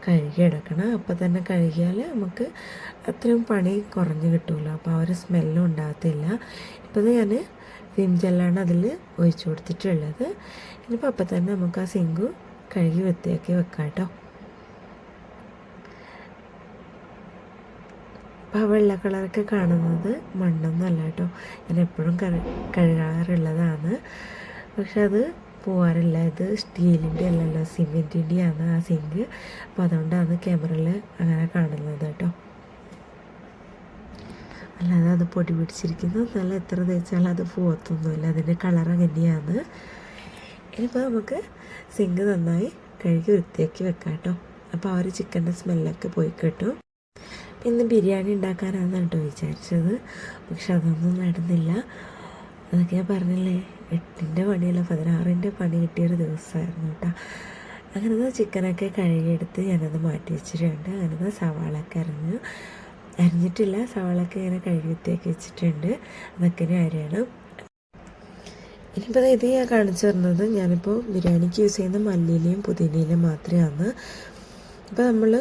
കഴുകിയെടുക്കണം. അപ്പോൾ തന്നെ കഴുകിയാൽ നമുക്ക് അത്രയും പണി കുറഞ്ഞ് കിട്ടുമല്ലോ. അപ്പോൾ ആ ഒരു സ്മെല്ലും ഉണ്ടാകത്തില്ല. ഇപ്പോൾ ഞാൻ വിം ജെല്ലാണ് അതിൽ ഒഴിച്ചു കൊടുത്തിട്ടുള്ളത്. ഇനിയിപ്പോൾ അപ്പം തന്നെ നമുക്ക് ആ സിങ്ക് കഴുകി വൃത്തിയാക്കി വെക്കാം കേട്ടോ. അപ്പോൾ ആ വെള്ള കളറൊക്കെ കാണുന്നത് മണ്ണൊന്നും അല്ല കേട്ടോ. ഞാൻ എപ്പോഴും കഴുകാറുള്ളതാണ്, പക്ഷെ അത് പോകാറില്ല. ഇത് സ്റ്റീലിൻ്റെ അല്ലല്ലോ, സിമെൻറ്റിൻ്റെയാണ് ആ സിങ്ക്. അപ്പോൾ അതുകൊണ്ടാണ് ക്യാമറയിൽ അങ്ങനെ കാണുന്നത് കേട്ടോ. അല്ലാതെ അത് പൊടി പിടിച്ചിരിക്കുന്നു നല്ല എത്ര തേച്ചാലും അത് പോകത്തൊന്നുമില്ല. അതിൻ്റെ കളർ അങ്ങനെയാണ്. ഇനിയിപ്പോൾ നമുക്ക് സിങ്ക് നന്നായി കഴുകി വൃത്തിയാക്കി വെക്കാം കേട്ടോ. അപ്പോൾ ആ ഒരു ചിക്കൻ്റെ സ്മെല്ലൊക്കെ പോയി കിട്ടും. ഇന്ന് ബിരിയാണി ഉണ്ടാക്കാനാണ് കേട്ടോ വിചാരിച്ചത്, പക്ഷെ അതൊന്നും നടന്നില്ല. അതൊക്കെ ഞാൻ പറഞ്ഞില്ലേ, 8ൻ്റെ പണിയല്ല 16ൻ്റെ പണി കിട്ടിയൊരു ദിവസമായിരുന്നു കേട്ടോ. അങ്ങനെ ചിക്കനൊക്കെ കഴുകിയെടുത്ത് ഞാനത് മാറ്റി വെച്ചിട്ടുണ്ട്. അങ്ങനെ സവാളൊക്കെ അരിഞ്ഞിട്ടില്ല, സവാളൊക്കെ ഇങ്ങനെ കഴുകി വൃത്തിയാക്കി വെച്ചിട്ടുണ്ട്. അതൊക്കെ അരിയണം. ഇനിയിപ്പോൾ ഇത് ഞാൻ കാണിച്ചു തരുന്നത് ഞാനിപ്പോൾ ബിരിയാണിക്ക് യൂസ് ചെയ്യുന്ന മല്ലിയിലയും പുതിനയിലയും മാത്രമാണ്. അപ്പോൾ നമ്മൾ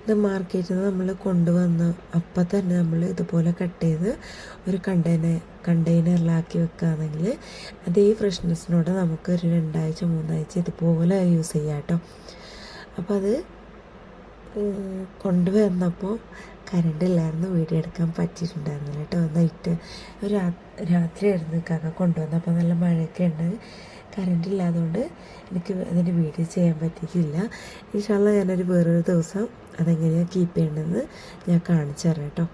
ഇത് മാർക്കറ്റിൽ നിന്ന് നമ്മൾ കൊണ്ടുവന്ന് അപ്പം തന്നെ നമ്മൾ ഇതുപോലെ കട്ട് ചെയ്ത് ഒരു കണ്ടെയ്നറിലാക്കി വെക്കുകയാണെങ്കിൽ അതേ ഫ്രഷ്നെസ്സിനോടെ നമുക്ക് ഒരു 2 ആഴ്ച 3 ആഴ്ച ഇതുപോലെ യൂസ് ചെയ്യാം കേട്ടോ. അപ്പോൾ അത് കൊണ്ടുവന്നപ്പോൾ കറണ്ടില്ലായിരുന്നു, വീഡിയോ എടുക്കാൻ പറ്റിയിട്ടുണ്ടായിരുന്നില്ല കേട്ടോ. നൈറ്റ് രാത്രിയായിരുന്നു കാക്ക കൊണ്ടുവന്നത്. അപ്പോൾ നല്ല മഴയൊക്കെ ഉണ്ട്, കറണ്ടില്ലാത്തതുകൊണ്ട് എനിക്ക് അതിൻ്റെ വീഡിയോ ചെയ്യാൻ പറ്റിയിട്ടില്ല. ഇൻഷാ അല്ലാഹ് ഞാനൊരു വേറൊരു ദിവസം അതെങ്ങനെയാണ് കീപ്പ് ചെയ്യേണ്ടതെന്ന് ഞാൻ കാണിച്ചു തരാം കേട്ടോ.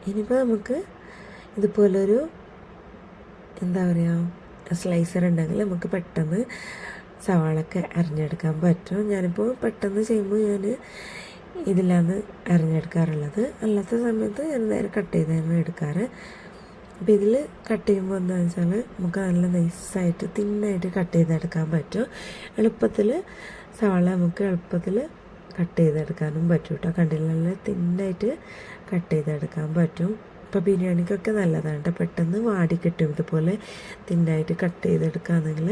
ഇനിയിപ്പോൾ നമുക്ക് ഇതുപോലൊരു എന്താ പറയുക സ്ലൈസർ ഉണ്ടെങ്കിൽ നമുക്ക് പെട്ടെന്ന് സവാളൊക്കെ അരിഞ്ഞെടുക്കാൻ പറ്റും. ഞാനിപ്പോൾ പെട്ടെന്ന് ചെയ്യുമ്പോൾ ഞാൻ ഇതിലാണ് അരിഞ്ഞെടുക്കാറുള്ളത്. അല്ലാത്ത സമയത്ത് ഞാൻ നേരെ കട്ട് ചെയ്താണ് എടുക്കാറ്. അപ്പോൾ ഇതിൽ കട്ട് ചെയ്യുമ്പോൾ എന്താണെന്ന് വെച്ചാൽ നമുക്ക് നല്ല നൈസായിട്ട് തിന്നായിട്ട് കട്ട് ചെയ്തെടുക്കാൻ പറ്റും. എളുപ്പത്തിൽ സവാള നമുക്ക് എളുപ്പത്തിൽ കട്ട് ചെയ്തെടുക്കാനും പറ്റും കേട്ടോ. കണ്ടില്ല, നല്ല തിന്നായിട്ട് കട്ട് ചെയ്തെടുക്കാൻ പറ്റും. ഇപ്പോൾ ബിരിയാണിക്കൊക്കെ നല്ലതാണ് കേട്ടോ, പെട്ടെന്ന് വാടി കിട്ടും. ഇതുപോലെ തിന്നായിട്ട് കട്ട് ചെയ്തെടുക്കുകയാണെങ്കിൽ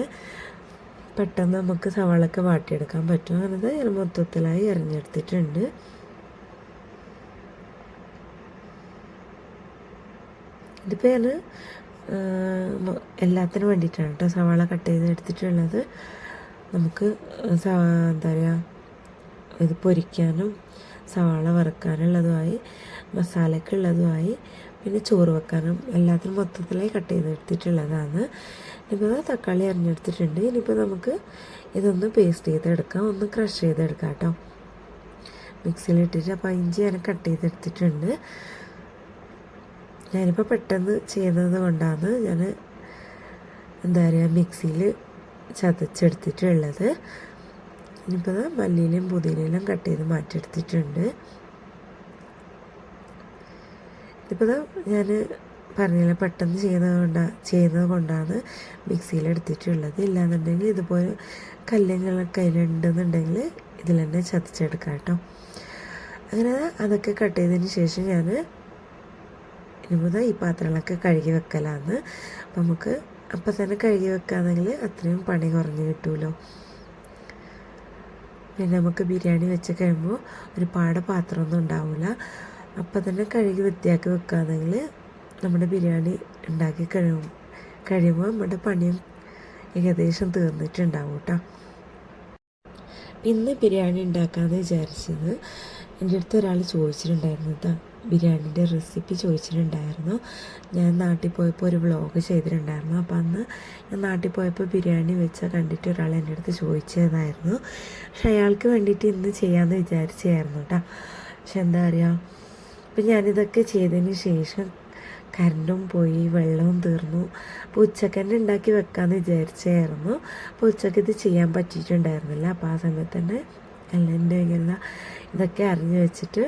പെട്ടെന്ന് നമുക്ക് സവാളൊക്കെ വാട്ടിയെടുക്കാൻ പറ്റും. അങ്ങനത്തെ ഞാൻ മൊത്തത്തിലായി അരിഞ്ഞെടുത്തിട്ടുണ്ട്. ഇതിപ്പോൾ ഞാൻ എല്ലാത്തിനും വേണ്ടിയിട്ടാണ് കേട്ടോ സവാള കട്ട് ചെയ്ത് എടുത്തിട്ടുള്ളത്. നമുക്ക് എന്താ പറയുക, ഇത് പൊരിക്കാനും സവാള വറുക്കാനുള്ളതുമായി മസാലയ്ക്കുള്ളതുമായി പിന്നെ ചോറ് വെക്കാനും എല്ലാത്തിനും മൊത്തത്തിലായി കട്ട് ചെയ്തെടുത്തിട്ടുള്ളതാണ്. ഇപ്പോൾ തക്കാളി അരിഞ്ഞെടുത്തിട്ടുണ്ട്. ഇനിയിപ്പോൾ നമുക്ക് ഇതൊന്ന് പേസ്റ്റ് ചെയ്തെടുക്കാം, ഒന്ന് ക്രഷ് ചെയ്തെടുക്കാം കേട്ടോ മിക്സിയിലിട്ടിട്ട്. അപ്പോൾ ഇഞ്ചി ഞാൻ കട്ട് ചെയ്തെടുത്തിട്ടുണ്ട്. ഞാനിപ്പോൾ പെട്ടെന്ന് ചെയ്യുന്നത് കൊണ്ടാണ് ഞാൻ എന്താ പറയുക മിക്സിയിൽ ചതച്ചെടുത്തിട്ടുള്ളത്. ഇനിയിപ്പോൾ മല്ലിയിലും പുതിനയിലും കട്ട് ചെയ്ത് മാറ്റിയെടുത്തിട്ടുണ്ട്. ഇതിപ്പോൾ ഞാൻ പറഞ്ഞില്ല, പെട്ടെന്ന് ചെയ്യുന്നത് കൊണ്ടാണ് മിക്സിയിലെടുത്തിട്ടുള്ളത്. ഇല്ലാന്നുണ്ടെങ്കിൽ ഇതുപോലെ കല്ലുകളൊക്കെ അതിലുണ്ടെന്നുണ്ടെങ്കിൽ ഇതിൽ തന്നെ ചതച്ചെടുക്കാം കേട്ടോ. അങ്ങനെ അതൊക്കെ കട്ട് ചെയ്തതിന് ശേഷം ഞാൻ ഇനിമുതൽ ഈ പാത്രങ്ങളൊക്കെ കഴുകി വെക്കലാന്ന്. അപ്പം നമുക്ക് അപ്പം തന്നെ കഴുകി വെക്കാമെന്നെങ്കിൽ അത്രയും പണി കുറഞ്ഞ് കിട്ടുമല്ലോ. പിന്നെ നമുക്ക് ബിരിയാണി വെച്ച് കഴിയുമ്പോൾ ഒരുപാട് പാത്രമൊന്നും ഉണ്ടാവില്ല. അപ്പം തന്നെ കഴുകി വൃത്തിയാക്കി വെക്കുകയാണെങ്കിൽ നമ്മുടെ ബിരിയാണി ഉണ്ടാക്കി കഴിയുമ്പോൾ നമ്മുടെ പണിയും ഏകദേശം തീർന്നിട്ടുണ്ടാവും കേട്ടോ. ഇന്ന് ബിരിയാണി ഉണ്ടാക്കാമെന്ന് വിചാരിച്ചത് എൻ്റെ അടുത്ത് ഒരാൾ ചോദിച്ചിട്ടുണ്ടായിരുന്നു കേട്ടോ, ബിരിയാണീൻ്റെ റെസിപ്പി ചോദിച്ചിട്ടുണ്ടായിരുന്നു. ഞാൻ നാട്ടിൽ പോയപ്പോൾ ഒരു വ്ളോഗ് ചെയ്തിട്ടുണ്ടായിരുന്നു. അപ്പോൾ അന്ന് ഞാൻ നാട്ടിൽ പോയപ്പോൾ ബിരിയാണി വെച്ച കണ്ടിട്ട് ഒരാൾ എൻ്റെ അടുത്ത് ചോദിച്ചതായിരുന്നു. പക്ഷെ അയാൾക്ക് വേണ്ടിയിട്ട് ഇന്ന് ചെയ്യാമെന്ന് വിചാരിച്ചായിരുന്നു കേട്ടോ. പക്ഷെ എന്താ പറയുക, അപ്പം ഞാനിതൊക്കെ ചെയ്തതിന് ശേഷം കറണ്ടും പോയി, വെള്ളവും തീർന്നു. അപ്പോൾ ഉച്ചക്ക് തന്നെ ഉണ്ടാക്കി വെക്കാമെന്ന് വിചാരിച്ചായിരുന്നു. അപ്പോൾ ഉച്ചക്ക് ഇത് ചെയ്യാൻ പറ്റിയിട്ടുണ്ടായിരുന്നില്ല. അപ്പോൾ ആ സമയത്ത് തന്നെ എല്ലാം എൻ്റെ കയ്യിലുള്ള ഇതൊക്കെ അറിഞ്ഞു വെച്ചിട്ട്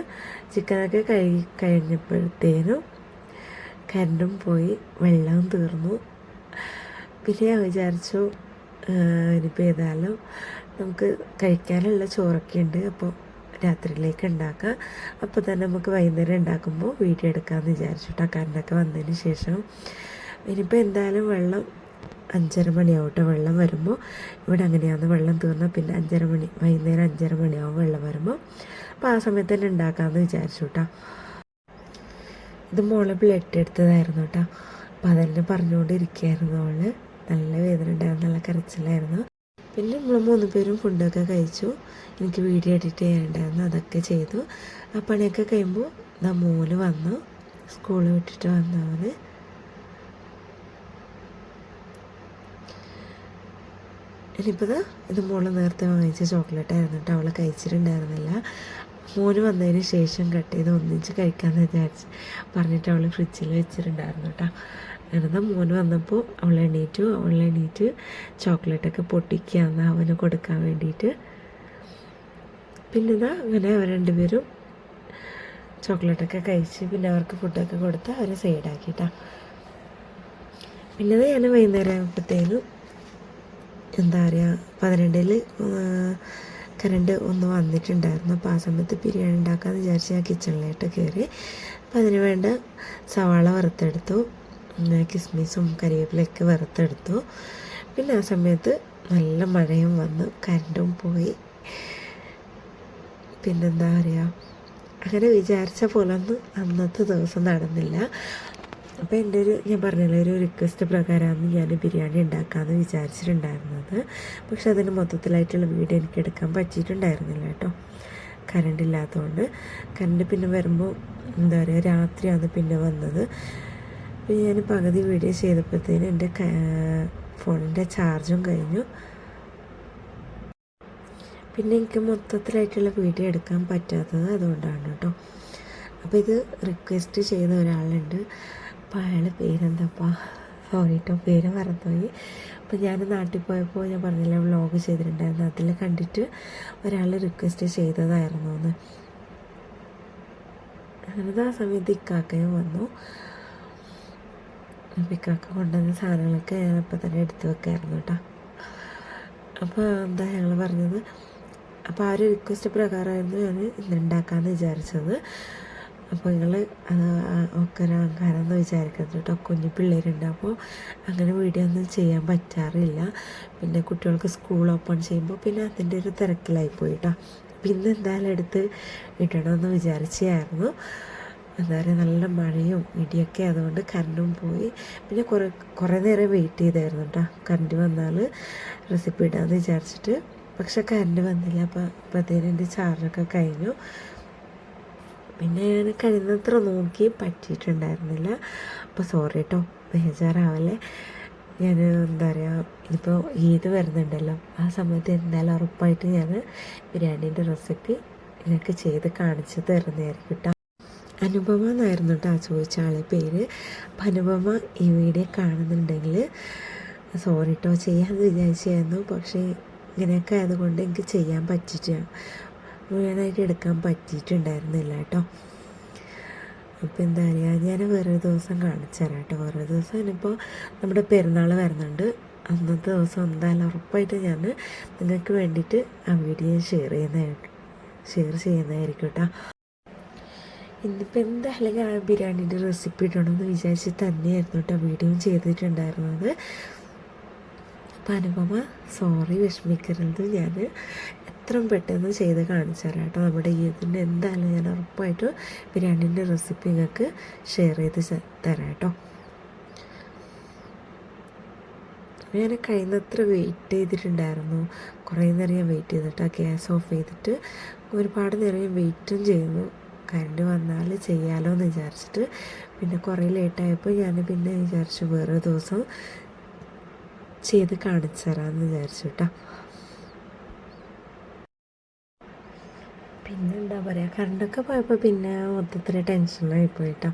ചിക്കനൊക്കെ കഴിഞ്ഞപ്പോഴത്തേനും കറണ്ടും പോയി, വെള്ളവും തീർന്നു. പിന്നെ ഞാൻ വിചാരിച്ചു ഇനിയിപ്പോൾ ഏതായാലും നമുക്ക് കഴിക്കാനുള്ള ചോറൊക്കെ ഉണ്ട്, അപ്പോൾ രാത്രിയിലേക്ക് ഉണ്ടാക്കാം. അപ്പോൾ തന്നെ നമുക്ക് വൈകുന്നേരം ഉണ്ടാക്കുമ്പോൾ വീഡിയോ എടുക്കാമെന്ന് വിചാരിച്ചിട്ടാണ്. കറണ്ടൊക്കെ വന്നതിന് ശേഷം ഇനിയിപ്പോൾ എന്തായാലും വെള്ളം 5:30 മണിയാവട്ടെ വെള്ളം വരുമ്പോൾ. ഇവിടെ അങ്ങനെയാണ്, വെള്ളം തീർന്നാൽ പിന്നെ വൈകുന്നേരം 5:30 മണിയാവും വെള്ളം വരുമ്പോൾ. അപ്പോൾ ആ സമയത്ത് തന്നെ ഉണ്ടാക്കാമെന്ന് വിചാരിച്ചു കേട്ടോ. ഇത് മോളെ ബ്ലഡ് എടുത്തതായിരുന്നു കേട്ടോ. അപ്പോൾ അതെന്നെ പറഞ്ഞുകൊണ്ടിരിക്കുകയായിരുന്നു. അവള് നല്ല വേദന ഉണ്ടായിരുന്നു, നല്ല കരച്ചിലായിരുന്നു. പിന്നെ നമ്മൾ 3 പേരും ഫുഡൊക്കെ കഴിച്ചു. എനിക്ക് വീഡിയോ എഡിറ്റ് ചെയ്യാനുണ്ടായിരുന്നു, അതൊക്കെ ചെയ്തു. ആ പണിയൊക്കെ കഴിയുമ്പോൾ മോന് വന്നു, സ്കൂളിൽ വിട്ടിട്ട് വന്നവന്. ഇനിയിപ്പോൾ ഇത് മോള് നേരത്തെ വാങ്ങിച്ച ചോക്ലേറ്റ് ആയിരുന്നു കേട്ടോ. അവളെ കഴിച്ചിട്ടുണ്ടായിരുന്നില്ല. മോന് വന്നതിന് ശേഷം കട്ട് ചെയ്ത് ഒന്നിച്ച് കഴിക്കാമെന്ന് വിചാരിച്ച് പറഞ്ഞിട്ട് അവൾ ഫ്രിഡ്ജിൽ വെച്ചിട്ടുണ്ടായിരുന്നു കേട്ടോ. അങ്ങനെ മോന് വന്നപ്പോൾ അവൾ എണീറ്റ് ചോക്ലേറ്റൊക്കെ പൊട്ടിക്കുകയെന്ന് അവന് കൊടുക്കാൻ വേണ്ടിയിട്ട്. പിന്നെ അങ്ങനെ അവർ രണ്ടുപേരും ചോക്ലേറ്റൊക്കെ കഴിച്ച് പിന്നെ അവർക്ക് ഫുഡൊക്കെ കൊടുത്ത് അവർ സൈഡാക്കിയിട്ടാണ്. പിന്നെ ഞാൻ വൈകുന്നേരം ആയപ്പോഴത്തേനും എന്താ പറയുക 12-ൽ കറണ്ട് ഒന്ന് വന്നിട്ടുണ്ടായിരുന്നു. അപ്പോൾ ആ സമയത്ത് ബിരിയാണി ഉണ്ടാക്കാമെന്ന് വിചാരിച്ച് ഞാൻ കിച്ചണിലായിട്ട് കയറി. അപ്പോൾ അതിന് വേണ്ട സവാള വറുത്തെടുത്തു, കിസ്മിസും കരിവേപ്പിലൊക്കെ വറുത്തെടുത്തു. പിന്നെ ആ സമയത്ത് നല്ല മഴയും വന്നു, കറണ്ടും പോയി. പിന്നെന്താ പറയുക, അങ്ങനെ വിചാരിച്ച പോലൊന്നും അന്നത്തെ ദിവസം നടന്നില്ല. അപ്പോൾ ഞാൻ പറഞ്ഞില്ല, ഒരു റിക്വസ്റ്റ് പ്രകാരമാണ് ഞാൻ ബിരിയാണി ഉണ്ടാക്കാമെന്ന് വിചാരിച്ചിട്ടുണ്ടായിരുന്നത്. പക്ഷെ അതിന് മൊത്തത്തിലായിട്ടുള്ള വീഡിയോ എനിക്ക് എടുക്കാൻ പറ്റിയിട്ടുണ്ടായിരുന്നില്ല കേട്ടോ, കറണ്ട് ഇല്ലാത്തതുകൊണ്ട്. കറണ്ട് പിന്നെ വരുമ്പോൾ എന്താ പറയുക, രാത്രിയാണ് പിന്നെ വന്നത്. അപ്പോൾ ഞാൻ പകുതി വീഡിയോ ചെയ്തപ്പോഴത്തേനും എൻ്റെ ഫോണിൻ്റെ ചാർജും കഴിഞ്ഞു. പിന്നെ എനിക്ക് മൊത്തത്തിലായിട്ടുള്ള വീഡിയോ എടുക്കാൻ പറ്റാത്തത് അതുകൊണ്ടാണ് കേട്ടോ. അപ്പോൾ ഇത് റിക്വസ്റ്റ് ചെയ്ത ഒരാളുണ്ട്. അപ്പോൾ അയാളുടെ പേരെന്താപ്പാ, സോറി കേട്ടോ, പേര് മറന്നുപോയി. അപ്പോൾ ഞാൻ നാട്ടിൽ പോയപ്പോൾ ഞാൻ പറഞ്ഞില്ല വ്ളോഗ് ചെയ്തിട്ടുണ്ടായിരുന്നു, അതിൽ കണ്ടിട്ട് ഒരാൾ റിക്വസ്റ്റ് ചെയ്തതായിരുന്നു എന്ന്. അങ്ങനെ ആ സമയത്ത് ഇക്കാക്കയും വന്നു. അപ്പോൾ ഇക്കാക്ക കൊണ്ടുവന്ന സാധനങ്ങളൊക്കെ ഞാൻ അപ്പം തന്നെ എടുത്ത് വെക്കായിരുന്നു കേട്ടോ. അപ്പോൾ എന്താ ഞങ്ങൾ പറഞ്ഞത്, അപ്പോൾ ആ ഒരു റിക്വസ്റ്റ് പ്രകാരമായിരുന്നു ഞാൻ ഇന്നുണ്ടാക്കാമെന്ന് വിചാരിച്ചത്. അപ്പോൾ നിങ്ങൾ ഒക്കെ ഒരു അഹങ്കാരമെന്ന് വിചാരിക്കരുത് കേട്ടോ, കുഞ്ഞു പിള്ളേരുണ്ട്. അപ്പോൾ അങ്ങനെ വീഡിയോ ഒന്നും ചെയ്യാൻ പറ്റാറില്ല. പിന്നെ കുട്ടികൾക്ക് സ്കൂൾ ഓപ്പൺ ചെയ്യുമ്പോൾ പിന്നെ അതിൻ്റെ ഒരു തിരക്കിലായിപ്പോയി കേട്ടോ. പിന്നെ എന്തായാലും എടുത്ത് ഇടണമെന്ന് വിചാരിച്ചായിരുന്നു. എന്താ പറയുക, നല്ല മഴയും ഇടിയൊക്കെ അതുകൊണ്ട് കറണ്ടും പോയി. പിന്നെ കുറേ നേരം വെയിറ്റ് ചെയ്തായിരുന്നു കേട്ടോ, കറണ്ട് വന്നാൽ റെസിപ്പി ഇടാമെന്ന് വിചാരിച്ചിട്ട്. പക്ഷെ കറണ്ട് വന്നില്ല. അപ്പോഴത്തേനും എൻ്റെ ചാർജൊക്കെ കഴിഞ്ഞു. പിന്നെ ഞാൻ കഴിയുന്നത്ര നോക്കി പറ്റിയിട്ടുണ്ടായിരുന്നില്ല. അപ്പോൾ സോറി കേട്ടോ, ബേജാറാവല്ലേ. ഞാൻ എന്താ പറയുക, ഇനിയിപ്പോൾ ഈദ് വരുന്നുണ്ടല്ലോ, ആ സമയത്ത് എന്തായാലും ഉറപ്പായിട്ട് ഞാൻ ബിരിയാണീൻ്റെ റെസിപ്പി എനിക്ക് ചെയ്ത് കാണിച്ച് തരുന്നതായിരിക്കും കേട്ടോ. അനുപമ എന്നായിരുന്നു കേട്ടോ ആ ചോദിച്ച ആളെ പേര്. അപ്പം അനുപമ ഈ വീഡിയോ കാണുന്നുണ്ടെങ്കിൽ സോറി കേട്ടോ, ചെയ്യാമെന്ന് വിചാരിച്ചായിരുന്നു. പക്ഷേ ഇങ്ങനെയൊക്കെ ആയതുകൊണ്ട് എനിക്ക് ചെയ്യാൻ മുഴുവനായിട്ട് എടുക്കാൻ പറ്റിയിട്ടുണ്ടായിരുന്നില്ല കേട്ടോ. അപ്പോൾ എന്താ പറയുക, ഞാൻ വേറൊരു ദിവസം കാണിച്ചു തരാം കേട്ടോ. വേറൊരു ദിവസം ഇനിയിപ്പോൾ നമ്മുടെ പെരുന്നാൾ വരുന്നുണ്ട്. അന്നത്തെ ദിവസം എന്തായാലും ഉറപ്പായിട്ട് ഞാൻ നിങ്ങൾക്ക് വേണ്ടിയിട്ട് ആ വീഡിയോ ഷെയർ ചെയ്യുന്നതായിരിക്കും കേട്ടോ. ഇന്നിപ്പോൾ എന്തായാലും ആ ബിരിയാണീൻ്റെ റെസിപ്പി ഇടണമെന്ന് വിചാരിച്ച് തന്നെയായിരുന്നു കേട്ടോ വീഡിയോ ചെയ്തിട്ടുണ്ടായിരുന്നത്. അപ്പം അനുപമ സോറി, വിഷമിക്കരുത്, ഞാൻ എത്രയും പെട്ടെന്ന് ചെയ്ത് കാണിച്ചു തരാം കേട്ടോ. നമ്മുടെ ഇതിൻ്റെ എന്തായാലും ഞാൻ ഉറപ്പായിട്ട് ബിരിയാണീൻ്റെ റെസിപ്പി നിങ്ങൾക്ക് ഷെയർ ചെയ്ത് തരാം കേട്ടോ. ഞാൻ കഴിയുന്നത്ര വെയിറ്റ് ചെയ്തിട്ടുണ്ടായിരുന്നു. കുറേ നേരം ഞാൻ വെയിറ്റ് ചെയ്തിട്ട് ഗ്യാസ് ഓഫ് ചെയ്തിട്ട് ഒരുപാട് നേരം ഞാൻ വെയിറ്റും ചെയ്യുന്നു. കറണ്ട് വന്നാൽ ചെയ്യാമല്ലോ എന്ന് വിചാരിച്ചിട്ട് പിന്നെ കുറേ ലേറ്റായപ്പോൾ ഞാൻ പിന്നെ വിചാരിച്ചു വേറെ ദിവസം ചെയ്ത് കാണിച്ചു തരാമെന്ന് വിചാരിച്ചു കേട്ടോ. പിന്നെ എന്താ പറയുക, കറണ്ടൊക്കെ പോയപ്പോൾ പിന്നെ മൊത്തത്തിൽ ടെൻഷനായി പോയിട്ടോ.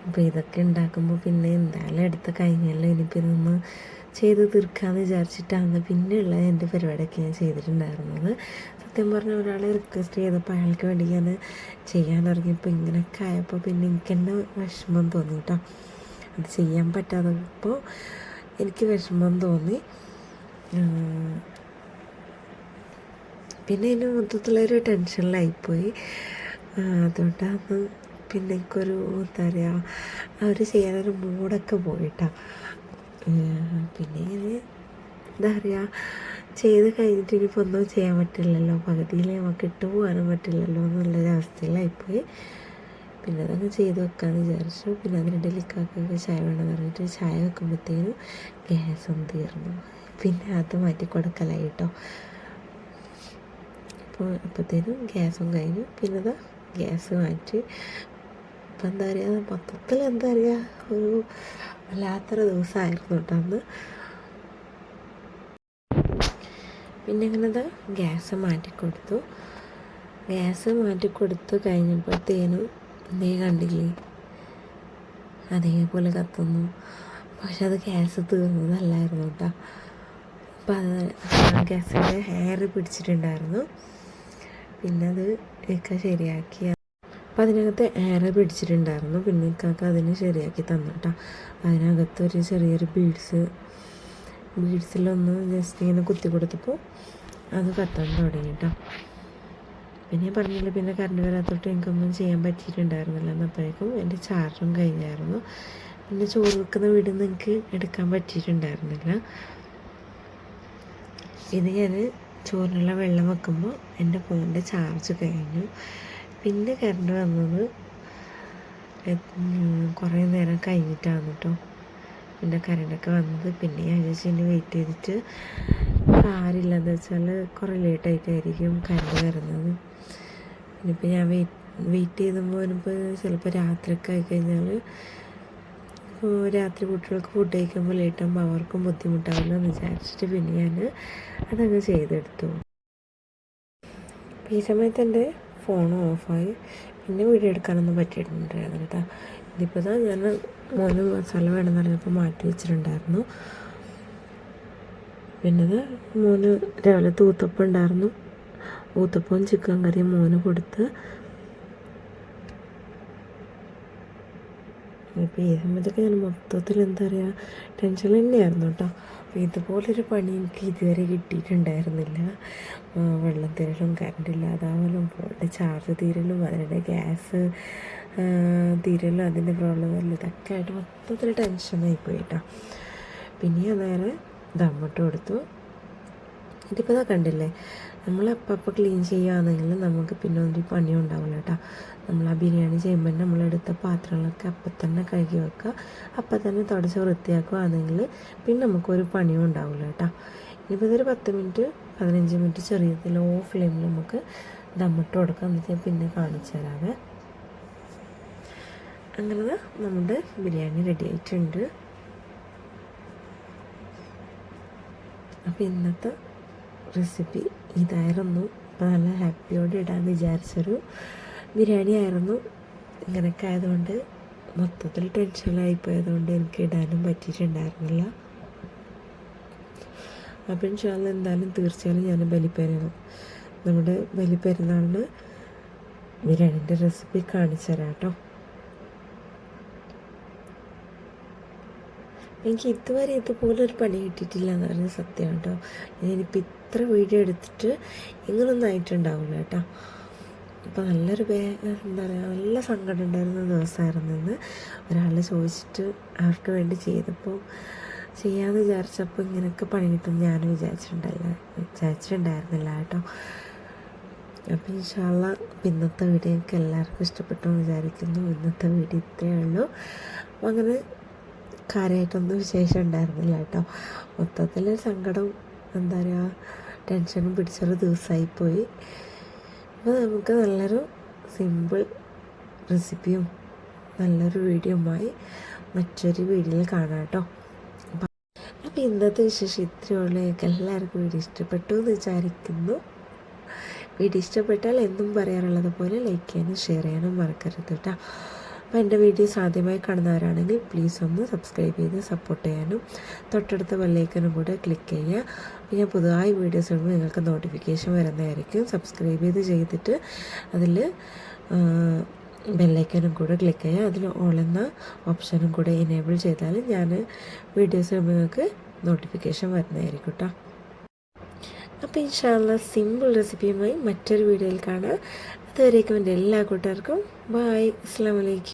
അപ്പോൾ ഇതൊക്കെ ഉണ്ടാക്കുമ്പോൾ പിന്നെ എന്തായാലും എടുത്ത് കഴിഞ്ഞല്ലോ, ഇനിയിപ്പോൾ ഇതൊന്ന് ചെയ്ത് തീർക്കാമെന്ന് വിചാരിച്ചിട്ടാണ് പിന്നെയുള്ള എൻ്റെ പരിപാടിയൊക്കെ ഞാൻ ചെയ്തിട്ടുണ്ടായിരുന്നത്. സത്യം പറഞ്ഞാൽ ഒരാളെ റിക്വസ്റ്റ് ചെയ്തപ്പോൾ അയാൾക്ക് വേണ്ടി ഞാൻ ചെയ്യാനിറങ്ങിയപ്പോൾ ഇങ്ങനെയൊക്കെ ആയപ്പോൾ പിന്നെ എനിക്ക് തന്നെ വിഷമം തോന്നി കേട്ടോ. അത് ചെയ്യാൻ പറ്റാത്തപ്പോൾ എനിക്ക് വിഷമം തോന്നി. പിന്നെ എൻ്റെ മൊത്തത്തിലൊരു ടെൻഷനിലായിപ്പോയി. അതുകൊണ്ടാണ് പിന്നെ എനിക്കൊരു എന്താ പറയുക, അവർ ചെയ്യാനൊരു മൂടൊക്കെ പോയിട്ടാണ്. പിന്നെ ഇങ്ങനെ എന്താ പറയുക, ചെയ്ത് കഴിഞ്ഞിട്ട് ഇനിയിപ്പോൾ ഒന്നും ചെയ്യാൻ പറ്റില്ലല്ലോ, പകുതിയിൽ നമുക്ക് ഇട്ട് പോകാനും പറ്റില്ലല്ലോ എന്നുള്ളൊരവസ്ഥയിലായിപ്പോയി. പിന്നെ അതങ്ങ് ചെയ്ത് വെക്കാമെന്ന് വിചാരിച്ചു. പിന്നെ അതിനിടയിൽ ഇക്കാക്കൊക്കെ ചായ വേണമെന്ന് പറഞ്ഞിട്ട് ചായ വെക്കുമ്പോഴത്തേനും ഗ്യാസും തീർന്നു. പിന്നെ അത് മാറ്റി കൊടുക്കലായി കേട്ടോ. അപ്പോഴത്തേനും ഗ്യാസും കഴിഞ്ഞു. പിന്നെ അതാ ഗ്യാസ് മാറ്റി. ഇപ്പം എന്താ പറയുക, മൊത്തത്തിൽ എന്താ പറയുക, ഒരു വല്ലാത്തൊരു ദിവസമായിരുന്നു കേട്ടോ അന്ന്. പിന്നെ ഇങ്ങനെ ഇതാ ഗ്യാസ് മാറ്റിക്കൊടുത്തു. ഗ്യാസ് മാറ്റിക്കൊടുത്ത് കഴിഞ്ഞപ്പോഴത്തേനും നീ കണ്ടില്ലേ അതേപോലെ കത്തുന്നു. പക്ഷെ അത് ഗ്യാസ് തീർന്നതല്ലായിരുന്നു കേട്ടോ. അപ്പം അത് ഗ്യാസിൻ്റെ ഹെയർ പിടിച്ചിട്ടുണ്ടായിരുന്നു. പിന്നെ അത് ഒക്കെ ശരിയാക്കി. അപ്പം അതിനകത്ത് എയർ പിടിച്ചിട്ടുണ്ടായിരുന്നു. പിന്നെ ഇക്കാക്ക് അതിന് ശരിയാക്കി തന്നു കേട്ടോ. അതിനകത്ത് ഒരു ചെറിയൊരു ബീഡ്സിലൊന്ന് ജസ്റ്റ് ഇങ്ങനെ കുത്തി കൊടുത്തപ്പോൾ അത് കത്താൻ തുടങ്ങി കേട്ടോ. പിന്നെ ഞാൻ പറഞ്ഞില്ല, പിന്നെ കറണ്ട് വരാത്തോട്ട് എനിക്കൊന്നും ചെയ്യാൻ പറ്റിയിട്ടുണ്ടായിരുന്നില്ല. എന്നപ്പോഴേക്കും എൻ്റെ ചാർജും കഴിഞ്ഞായിരുന്നു. പിന്നെ ചോറ് വെക്കുന്ന വീട്ടിൽ നിന്ന് എനിക്ക് എടുക്കാൻ പറ്റിയിട്ടുണ്ടായിരുന്നില്ല. ഇത് ഞാൻ ചോറിനുള്ള വെള്ളം വെക്കുമ്പോൾ എൻ്റെ ഫോണിൻ്റെ ചാർജ് കഴിഞ്ഞു. പിന്നെ കറണ്ട് വന്നത് കുറേ നേരം കഴിഞ്ഞിട്ടാണ് കേട്ടോ. പിന്നെ കറണ്ടൊക്കെ വന്നത്. പിന്നെ ഞാൻ വിചാരിച്ചു വെയിറ്റ് ചെയ്തിട്ട് കാര്യമില്ലെന്ന് വെച്ചാൽ കുറേ ലേറ്റായിട്ടായിരിക്കും കറണ്ട് വരുന്നത്. ഇനിയിപ്പോൾ ഞാൻ വെയിറ്റ് ചെയ്തുമ്പോൾ ഇനിയിപ്പോൾ ചിലപ്പോൾ രാത്രിയൊക്കെ ആയിക്കഴിഞ്ഞാൽ രാത്രി കുട്ടികൾക്ക് ഫുഡ് കഴിക്കുമ്പോൾ ലേറ്റാകുമ്പോൾ അവർക്കും ബുദ്ധിമുട്ടാവില്ല എന്ന് വിചാരിച്ചിട്ട് പിന്നെ ഞാൻ അതങ്ങ് ചെയ്തെടുത്തു. ഈ സമയത്ത് എൻ്റെ ഫോണും ഓഫായി. പിന്നെ വീഡിയോ എടുക്കാനൊന്നും പറ്റിയിട്ടുണ്ടായിരുന്നു കേട്ടോ. ഇതിപ്പോൾ ഇതാ ഞാൻ മോന് മസാല വേണമെന്ന് പറഞ്ഞപ്പോൾ മാറ്റി വെച്ചിട്ടുണ്ടായിരുന്നു. പിന്നെ ഇത് മോന് രാവിലെ ഊത്തപ്പം ഉണ്ടായിരുന്നു. ഊത്തപ്പവും ചിക്കൻ കറിയും മോന് കൊടുത്ത്. ഇപ്പോൾ ഈ സമയത്തൊക്കെ ഞാൻ മൊത്തത്തിൽ എന്താ പറയുക, ടെൻഷൻ തന്നെയായിരുന്നു കേട്ടോ. അപ്പോൾ ഇതുപോലൊരു പണി എനിക്ക് ഇതുവരെ കിട്ടിയിട്ടുണ്ടായിരുന്നില്ല. വെള്ളം തീരലും കറണ്ട് ഇല്ലാതാവലും ഫോണിൻ്റെ ചാർജ് തീരലും അതിനിടെ ഗ്യാസ് തീരലും അതിൻ്റെ പ്രോബ്ലം വരലും ഇതൊക്കെ ആയിട്ട് മൊത്തത്തിൽ ടെൻഷനായി പോയി കേട്ടോ. പിന്നെ നേരെ ദമ്മിട്ട് കൊടുത്തു. ഇതിപ്പോൾ ഇതാ കണ്ടില്ലേ, നമ്മൾ അപ്പം ക്ലീൻ ചെയ്യുകയാണെങ്കിൽ നമുക്ക് പിന്നെ ഒരു പണിയും ഉണ്ടാവില്ല കേട്ടോ. നമ്മൾ ആ ബിരിയാണി ചെയ്യുമ്പോൾ നമ്മളെടുത്ത പാത്രങ്ങളൊക്കെ അപ്പം തന്നെ കഴുകി വെക്കുക, അപ്പം തന്നെ തുടച്ച് വൃത്തിയാക്കുകയാണെങ്കിൽ പിന്നെ നമുക്കൊരു പണിയും ഉണ്ടാവില്ല കേട്ടോ. ഇനിയിപ്പോൾ ഇതൊരു 10-15 മിനിറ്റ് ചെറിയ ലോ ഫ്ലെയിമിൽ നമുക്ക് ദമ്മിട്ട് കൊടുക്കാം. എന്നിട്ട് പിന്നെ കാണിച്ചു തരാവേ. അങ്ങനെ നമ്മുടെ ബിരിയാണി റെഡി ആയിട്ടുണ്ട്. അപ്പോൾ ഇന്നത്തെ റെസിപ്പി ഇതായിരുന്നു. അപ്പോൾ നല്ല ഹാപ്പിയോടെ ഇടാമെന്ന് വിചാരിച്ചൊരു ബിരിയാണി ആയിരുന്നു. ഇങ്ങനെയൊക്കെ ആയതുകൊണ്ട് മൊത്തത്തിൽ ടെൻഷനായിപ്പോയതുകൊണ്ട് എനിക്ക് ഇടാനും പറ്റിയിട്ടുണ്ടായിരുന്നില്ല. അപ്പം ഇൻഷാല്ലാ എന്തായാലും തീർച്ചയായും ഞാൻ നമ്മുടെ ബലിപ്പെരുന്നാളിന് ബിരിയാണീൻ്റെ റെസിപ്പി കാണിച്ചു തരാം കേട്ടോ. എനിക്ക് ഇതുവരെ ഇതുപോലൊരു പണി കിട്ടിയിട്ടില്ല എന്ന് പറഞ്ഞ സത്യം കേട്ടോ. ഞാനിപ്പോൾ ഇത്ര വീഡിയോ എടുത്തിട്ട് ഇങ്ങനൊന്നും ആയിട്ടുണ്ടാവില്ല കേട്ടോ. അപ്പോൾ നല്ലൊരു എന്താ പറയുക, നല്ല സങ്കടം ഉണ്ടായിരുന്ന ദിവസമായിരുന്നു ഇന്ന്. ഒരാൾ ചോദിച്ചിട്ട് അവർക്ക് വേണ്ടി ചെയ്തപ്പോൾ ചെയ്യാമെന്ന് വിചാരിച്ചപ്പോൾ ഇങ്ങനെയൊക്കെ പണി കിട്ടും ഞാനും വിചാരിച്ചിട്ടുണ്ടായിരുന്നില്ല കേട്ടോ. അപ്പോൾ ഇൻഷാ അള്ളാ ഇന്നത്തെ വീഡിയോ എനിക്ക് എല്ലാവർക്കും ഇഷ്ടപ്പെട്ടു എന്ന് വിചാരിക്കുന്നു. ഇന്നത്തെ വീഡിയോ ഇത്രയേ ഉള്ളൂ. അപ്പോൾ അങ്ങനെ കാര്യമായിട്ടൊന്നും വിശേഷം ഉണ്ടായിരുന്നില്ല കേട്ടോ. മൊത്തത്തിലൊരു സങ്കടം, എന്താ പറയുക, ടെൻഷനും പിടിച്ചൊരു ദിവസമായിപ്പോയി. അപ്പോൾ നമുക്ക് നല്ലൊരു സിമ്പിൾ റെസിപ്പിയും നല്ലൊരു വീഡിയോയുമായി മറ്റൊരു വീഡിയോയിൽ കാണാം കേട്ടോ. അപ്പോൾ ഇന്നത്തെ വിശേഷം ഇത്രയേ ഉള്ളൂ. എനിക്ക് എല്ലാവർക്കും വീഡിയോ ഇഷ്ടപ്പെട്ടു എന്ന് വിചാരിക്കുന്നു. വീഡിയോ ഇഷ്ടപ്പെട്ടാൽ എന്നും പറയാറുള്ളത് പോലെ ലൈക്ക് ചെയ്യാനും ഷെയർ ചെയ്യാനും മറക്കരുത് കേട്ടോ. അപ്പോൾ എൻ്റെ വീഡിയോസ് ആദ്യമായി കാണുന്നവരാണെങ്കിൽ പ്ലീസ് ഒന്ന് സബ്സ്ക്രൈബ് ചെയ്ത് സപ്പോർട്ട് ചെയ്യാനും തൊട്ടടുത്ത ബെല്ലൈക്കനും കൂടെ ക്ലിക്ക് ചെയ്യുക. അപ്പോൾ ഞാൻ പുതുതായി വീഡിയോസ് ഇടുമ്പോൾ നിങ്ങൾക്ക് നോട്ടിഫിക്കേഷൻ വരുന്നതായിരിക്കും. സബ്സ്ക്രൈബ് ചെയ്തിട്ട് അതിൽ ബെല്ലൈക്കനും കൂടെ ക്ലിക്ക് ചെയ്യുക. അതിൽ ഓൾ എന്ന ഓപ്ഷനും കൂടെ എനേബിൾ ചെയ്താൽ ഞാൻ വീഡിയോസ് ഇടുമ്പോൾ നിങ്ങൾക്ക് നോട്ടിഫിക്കേഷൻ വരുന്നതായിരിക്കും കേട്ടോ. അപ്പോൾ ഇൻഷാ അള്ളാ സിമ്പിൾ റെസിപ്പിയുമായി മറ്റൊരു വീഡിയോയിൽ കാണാം. അതുവരേക്കും എൻ്റെ എല്ലാ കൂട്ടുകാർക്കും ബൈ. അസ്സലാമു അലൈക്കും.